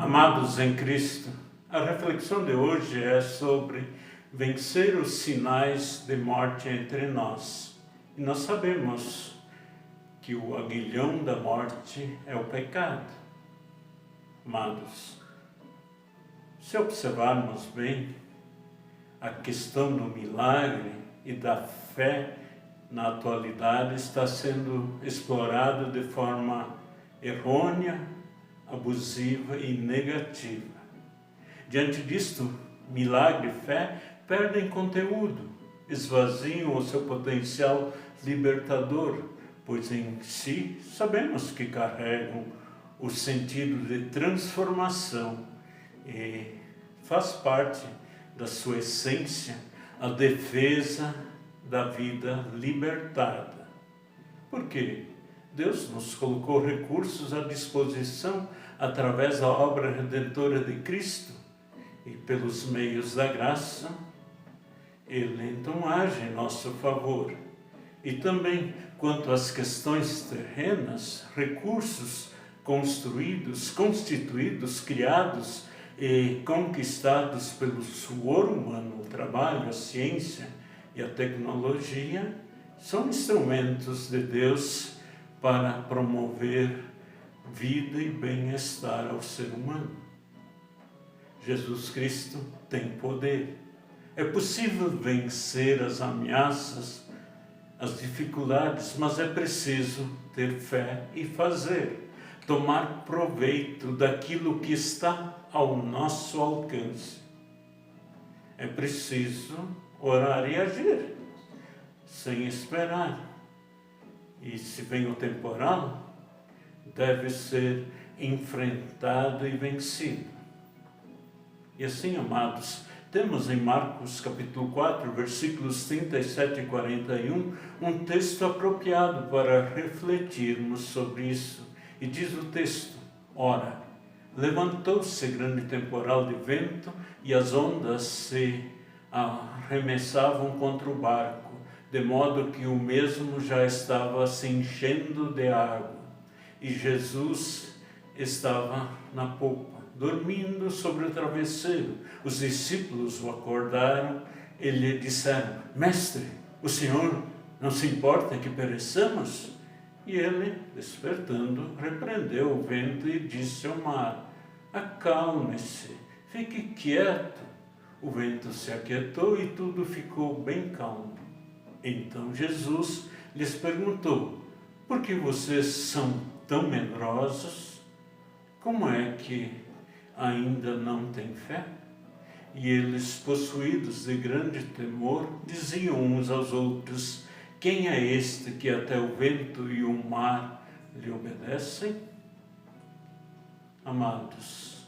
Amados em Cristo, a reflexão de hoje é sobre vencer os sinais de morte entre nós. E nós sabemos que o aguilhão da morte é o pecado. Amados, se observarmos bem, a questão do milagre e da fé na atualidade está sendo explorada de forma errônea, abusiva e negativa. Diante disto, milagre e fé perdem conteúdo, esvaziam o seu potencial libertador, pois em si sabemos que carregam o sentido de transformação e faz parte da sua essência a defesa da vida libertada. Por quê? Deus nos colocou recursos à disposição através da obra redentora de Cristo e pelos meios da graça, Ele então age em nosso favor. E também, quanto às questões terrenas, recursos construídos, constituídos, criados e conquistados pelo suor humano, o trabalho, a ciência e a tecnologia, são instrumentos de Deus para promover vida e bem-estar ao ser humano. Jesus Cristo tem poder. É possível vencer as ameaças, as dificuldades, mas é preciso ter fé e fazer, tomar proveito daquilo que está ao nosso alcance. É preciso orar e agir, sem esperar. E se vem o temporal, deve ser enfrentado e vencido. E assim, amados, temos em Marcos capítulo 4, versículos 37 e 41, um texto apropriado para refletirmos sobre isso. E diz o texto: ora, levantou-se grande temporal de vento e as ondas se arremessavam contra o barco, de modo que o mesmo já estava se enchendo de água. E Jesus estava na popa, dormindo sobre o travesseiro. Os discípulos o acordaram e lhe disseram: Mestre, o Senhor não se importa que pereçamos? E ele, despertando, repreendeu o vento e disse ao mar: acalme-se, fique quieto. O vento se aquietou e tudo ficou bem calmo. Então Jesus lhes perguntou: por que vocês são tão medrosos? Como é que ainda não têm fé? E eles, possuídos de grande temor, diziam uns aos outros: quem é este que até o vento e o mar lhe obedecem? Amados,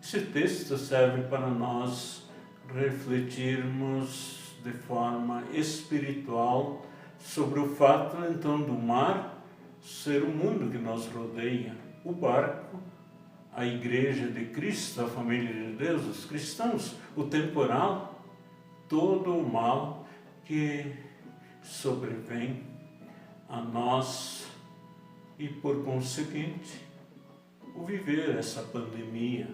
esse texto serve para nós refletirmos de forma espiritual sobre o fato, então, do mar ser o mundo que nos rodeia, o barco, a igreja de Cristo, a família de Deus, os cristãos, o temporal, todo o mal que sobrevém a nós e, por conseguinte, o viver essa pandemia.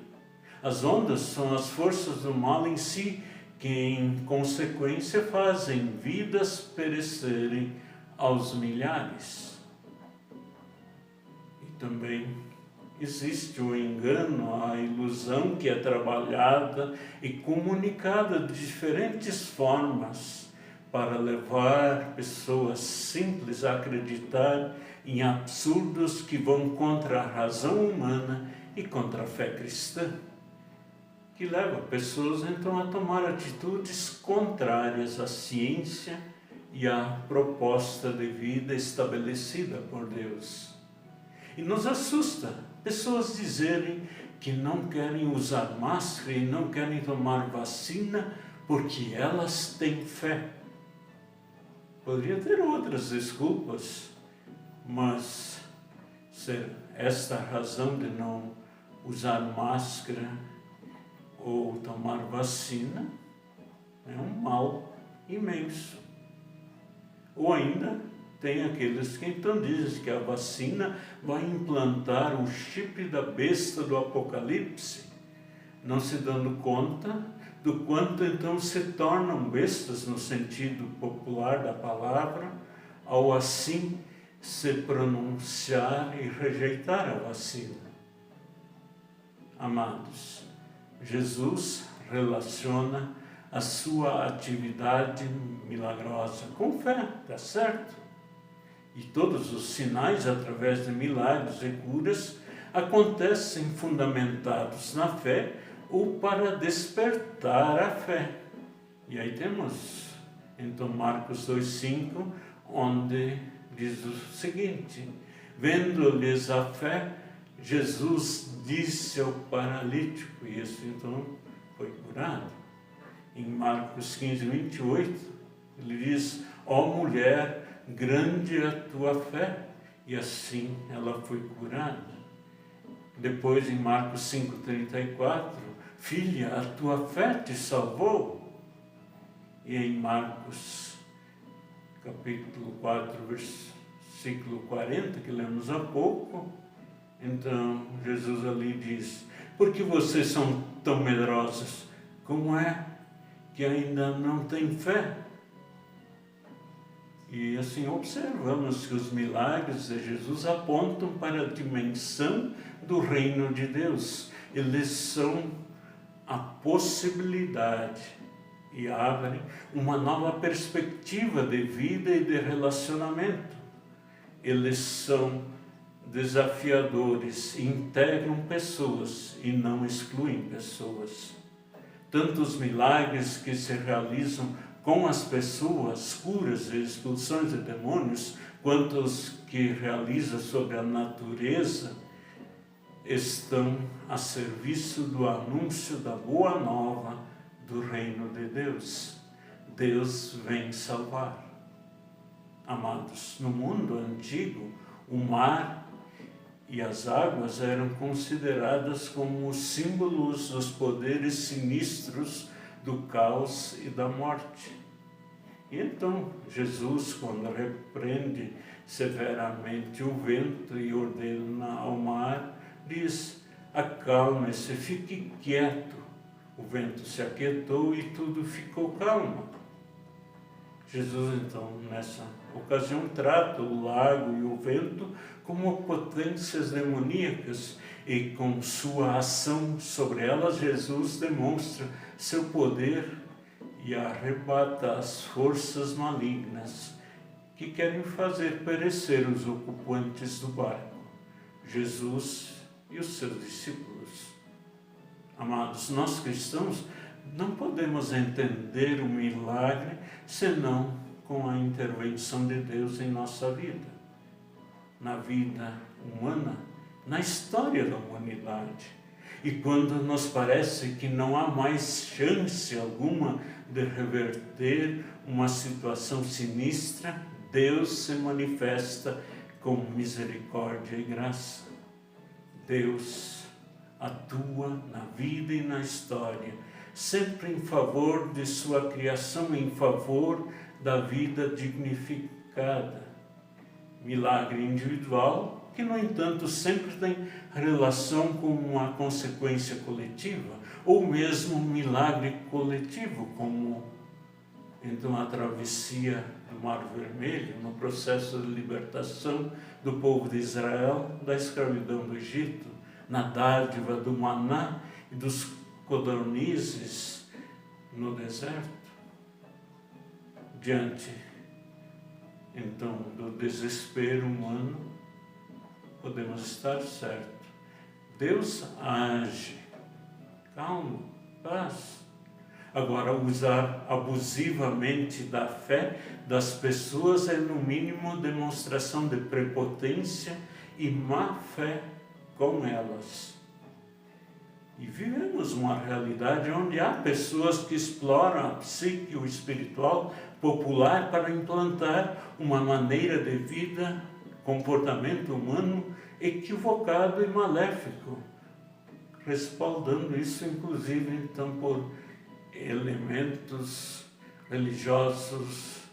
As ondas são as forças do mal em si, que em consequência fazem vidas perecerem aos milhares. E também existe o engano, a ilusão que é trabalhada e comunicada de diferentes formas para levar pessoas simples a acreditar em absurdos que vão contra a razão humana e contra a fé cristã, que leva pessoas então a tomar atitudes contrárias à ciência e à proposta de vida estabelecida por Deus. E nos assusta pessoas dizerem que não querem usar máscara e não querem tomar vacina porque elas têm fé. Poderia ter outras desculpas, mas ser esta razão de não usar máscara ou tomar vacina é um mal imenso. Ou ainda tem aqueles que então dizem que a vacina vai implantar o chip da besta do Apocalipse, não se dando conta do quanto então se tornam bestas no sentido popular da palavra, ao assim se pronunciar e rejeitar a vacina. Amados, Jesus relaciona a sua atividade milagrosa com fé, está certo? E todos os sinais através de milagres e curas acontecem fundamentados na fé ou para despertar a fé. E aí temos então Marcos 2,5, onde diz o seguinte: vendo-lhes a fé, Jesus disse ao paralítico, e esse então foi curado. Em Marcos 15:28, ele diz: ó mulher, grande é a tua fé, e assim ela foi curada. Depois em Marcos 5:34, filha, a tua fé te salvou. E em Marcos capítulo 4, versículo 40, que lemos há pouco, então Jesus ali diz: por que vocês são tão medrosos? Como é que ainda não têm fé? E assim observamos que os milagres de Jesus apontam para a dimensão do reino de Deus. Eles são a possibilidade e abrem uma nova perspectiva de vida e de relacionamento. Eles são desafiadores, integram pessoas e não excluem pessoas. Tanto os milagres que se realizam com as pessoas, curas e expulsões de demônios, quanto os que realiza sobre a natureza, estão a serviço do anúncio da boa nova do reino de Deus. Deus vem salvar. Amados, no mundo antigo, o mar e as águas eram consideradas como símbolos dos poderes sinistros do caos e da morte. E então, Jesus, quando repreende severamente o vento e ordena ao mar, diz: acalme-se, fique quieto. O vento se aquietou e tudo ficou calmo. Jesus, então, nessa ocasião, trata o lago e o vento como potências demoníacas, e com sua ação sobre elas, Jesus demonstra seu poder e arrebata as forças malignas que querem fazer perecer os ocupantes do barco, Jesus e os seus discípulos. Amados, nós cristãos não podemos entender o milagre senão com a intervenção de Deus em nossa vida, na vida humana, na história da humanidade. E quando nos parece que não há mais chance alguma de reverter uma situação sinistra, Deus se manifesta com misericórdia e graça. Deus atua na vida e na história, sempre em favor de sua criação, em favor da vida dignificada. Milagre individual, que no entanto sempre tem relação com uma consequência coletiva, ou mesmo um milagre coletivo, como então a travessia do Mar Vermelho, no processo de libertação do povo de Israel da escravidão do Egito, na dádiva do maná e dos codornizes no deserto. Diante então do desespero humano, podemos estar certos: Deus age, calma, paz. Agora, usar abusivamente da fé das pessoas é, no mínimo, demonstração de prepotência e má fé com elas. E vivemos uma realidade onde há pessoas que exploram a psique, o espiritual popular, para implantar uma maneira de vida, comportamento humano equivocado e maléfico, respaldando isso, inclusive, então, por elementos religiosos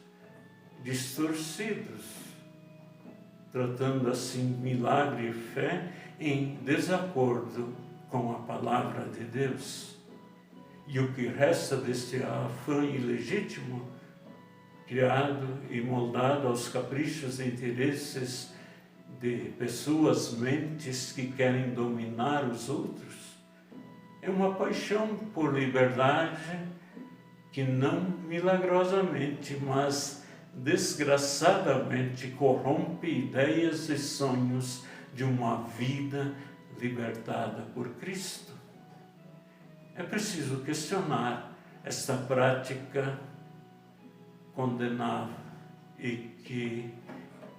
distorcidos. tratando assim milagre e fé em desacordo com a palavra de Deus. E o que resta deste afã ilegítimo, criado e moldado aos caprichos e interesses de pessoas, mentes que querem dominar os outros, é uma paixão por liberdade que não milagrosamente, mas desgraçadamente corrompe ideias e sonhos de uma vida libertada por Cristo. É preciso questionar esta prática condenável e que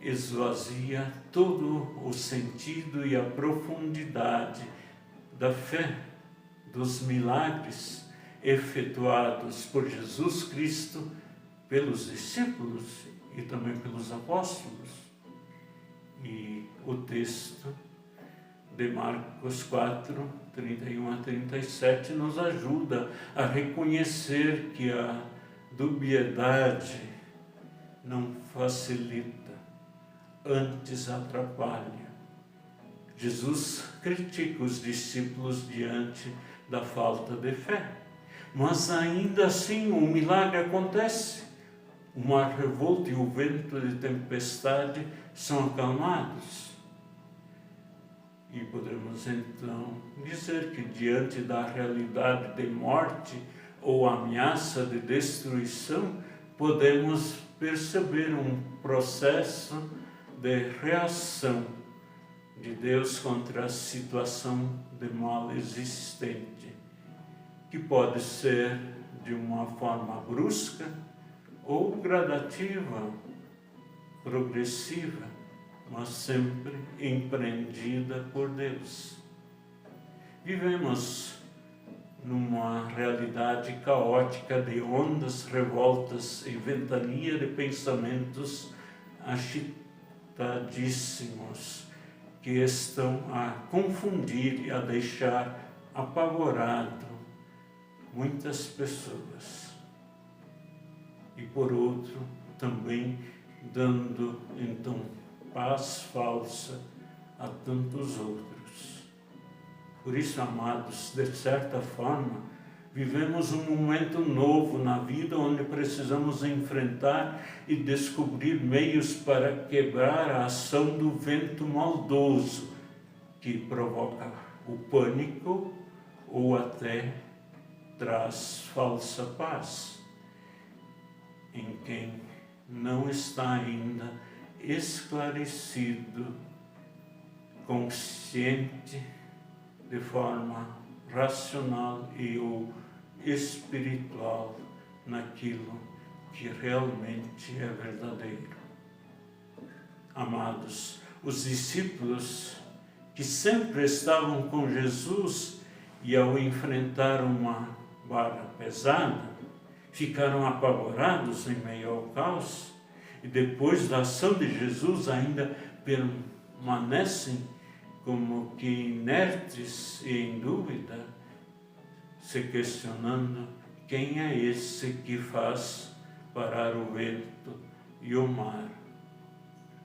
esvazia todo o sentido e a profundidade da fé, dos milagres efetuados por Jesus Cristo, pelos discípulos e também pelos apóstolos. E o texto de Marcos 4, 31 a 37 nos ajuda a reconhecer que a dubiedade não facilita, antes atrapalha. Jesus critica os discípulos diante da falta de fé, mas ainda assim o milagre acontece. O mar revolto e o vento de tempestade são acalmados. E podemos então dizer que diante da realidade de morte ou ameaça de destruição, podemos perceber um processo de reação de Deus contra a situação de mal existente, que pode ser de uma forma brusca ou gradativa, progressiva, mas sempre empreendida por Deus. Vivemos numa realidade caótica de ondas revoltas e ventania de pensamentos agitadíssimos que estão a confundir e a deixar apavorado muitas pessoas. E por outro, também dando então paz falsa a tantos outros. Por isso, amados, de certa forma, vivemos um momento novo na vida onde precisamos enfrentar e descobrir meios para quebrar a ação do vento maldoso que provoca o pânico ou até traz falsa paz em quem não está ainda esclarecido, consciente de forma racional e ou espiritual naquilo que realmente é verdadeiro. Amados, os discípulos que sempre estavam com Jesus e ao enfrentar uma barra pesada, ficaram apavorados em meio ao caos e depois da ação de Jesus ainda permanecem como que inertes e em dúvida, se questionando quem é esse que faz parar o vento e o mar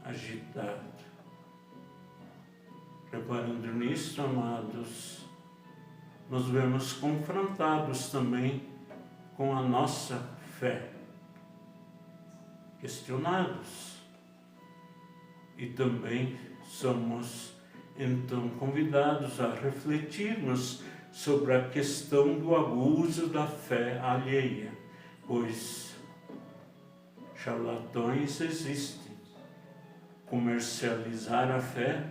agitado. Reparando nisso, amados, nos vemos confrontados também com a nossa fé, questionados, e também somos então convidados a refletirmos sobre a questão do abuso da fé alheia, pois charlatões existem. Comercializar a fé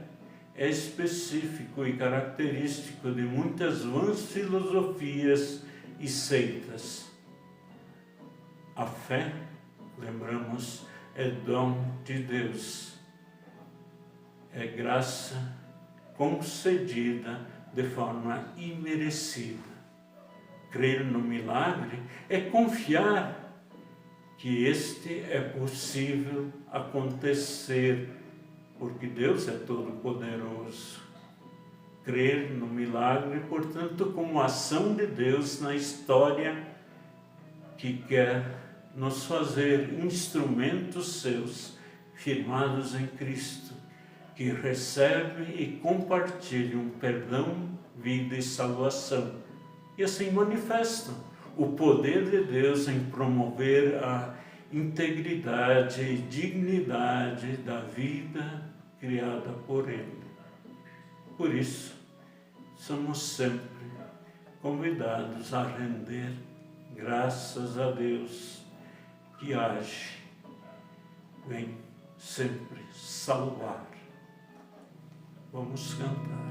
é específico e característico de muitas vãs filosofias e seitas. A fé, lembramos, é dom de Deus, é graça concedida de forma imerecida. Crer no milagre é confiar que este é possível acontecer, porque Deus é todo-poderoso. Crer no milagre, portanto, como ação de Deus na história que quer nos fazer instrumentos seus, firmados em Cristo, que recebe e compartilha um perdão, vida e salvação. E assim manifestam o poder de Deus em promover a integridade e dignidade da vida criada por Ele. Por isso, somos sempre convidados a render graças a Deus que age, vem sempre salvar. Vamos cantar.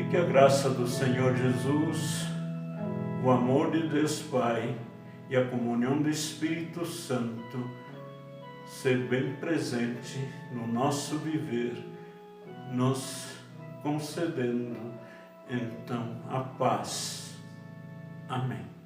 Que a graça do Senhor Jesus, o amor de Deus Pai e a comunhão do Espírito Santo ser bem presente no nosso viver, nos concedendo então a paz. Amém.